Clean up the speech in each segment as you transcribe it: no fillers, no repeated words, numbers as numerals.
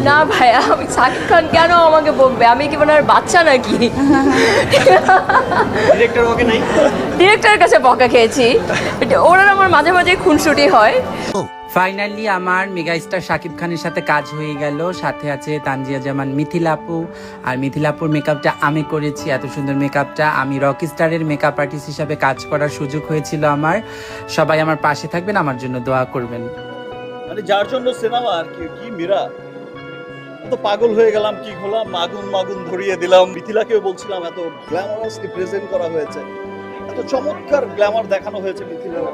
না ভাইয়া, আমি শাকিব খান কেন আমাকে বকবে? আমি কি ওনার বাচ্চা নাকি? ডিরেক্টর ওকে নাই? ডিরেক্টরের কাছে বকা খেয়েছি। ওনার আমার মাঝে মাঝে খুনসুটি হয়। ফাইনালি আমার মেগাস্টার শাকিব খানের সাথে কাজ হয়ে গেল। সাথে আছে তানজিয়া জামান, মিথিলা আপু। আর মিথিলা আপুর মেকআপটা আমি করেছি। এত সুন্দর মেকআপটা আমি রকস্টারের মেকআপ আর্টিস্ট হিসাবে কাজ করার সুযোগ হয়েছিল আমার। সবাই আমার পাশে থাকবেন, আমার জন্য দোয়া করবেন। মানে যার জন্য সিনেমা আর কি, কি মীরা তো পাগল হয়ে গেলাম, কি হলাম, মাগুন মাগুন ধরিয়ে দিলাম। মিথিলাকেও বলছিলাম এত গ্ল্যামারাসলি প্রেজেন্ট করা হয়েছে, এত চমৎকার গ্ল্যামার দেখানো হয়েছে মিথিলার।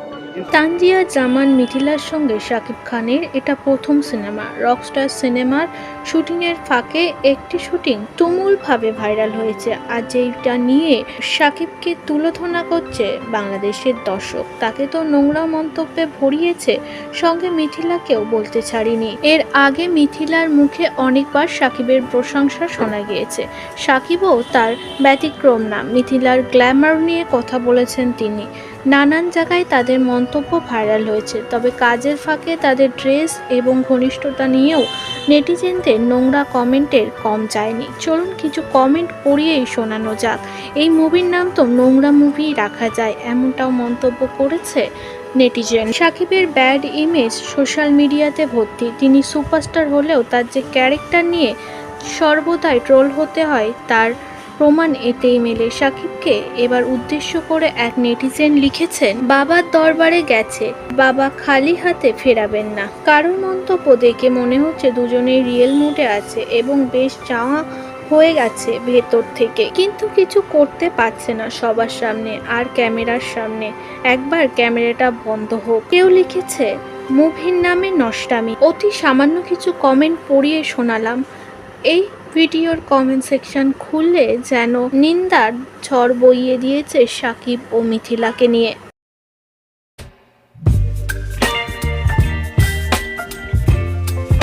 তানজিয়া জামান মিথিলার সঙ্গে শাকিব খানের এটা প্রথম সিনেমা। রকস্টার সিনেমার শুটিংয়ের ফাঁকে একটি শুটিং তুমুলভাবে ভাইরাল হয়েছে। আর যেটা নিয়ে শাকিবকে তুলোধনা করছে বাংলাদেশের দর্শক। তাকে তো নোংরা মন্তব্যে ভরিয়েছে, সঙ্গে মিথিলাকেও বলতে ছাড়িনি। এর আগে মিথিলার মুখে অনেকবার শাকিবের প্রশংসা শোনা গিয়েছে। শাকিবও তার ব্যতিক্রম না। মিথিলার গ্ল্যামার নিয়ে কথা বলেছেন তিনি। নানান জায়গায় তাদের মন্তব্য ভাইরাল হয়েছে। তবে কাজের ফাঁকে তাদের ড্রেস এবং ঘনিষ্ঠতা নিয়েও নেটিজেনদের নোংরা কমেন্টের কম যায়নি। চলুন কিছু কমেন্ট পড়িয়েই শোনানো যাক। এই মুভির নাম তো নোংরা মুভি রাখা যায়, এমনটাও মন্তব্য করেছে নেটিজেন। শাকিবের ব্যাড ইমেজ সোশ্যাল মিডিয়াতে ভর্তি। তিনি সুপারস্টার হলেও তার যে ক্যারেক্টার নিয়ে সর্বদাই ট্রোল হতে হয় তার প্রমাণ এতেই মেলে। শাকিবকে এবার উদ্দেশ্য করে এক নেটিজেন লিখেছেন, বাবার দরবারে গেছে, বাবা খালি হাতে ফেরাবেন না। কারোর মন্তব্য দেখে মনে হচ্ছে দুজনেই রিয়েল মুডে আছে এবং বেশ চাওয়া হয়ে গেছে ভেতর থেকে, কিন্তু কিছু করতে পারছে না সবার সামনে আর ক্যামেরার সামনে। একবার ক্যামেরাটা বন্ধ হোক। কেউ লিখেছে, মুভির নামে নষ্টামি। অতি সামান্য কিছু কমেন্ট পড়িয়ে শোনালাম। এই ভিডিওর কমেন্ট সেকশন খুললে যেন নিন্দার ঝড় বইয়ে দিয়েছে শাকিব ও মিথিলাকে নিয়ে।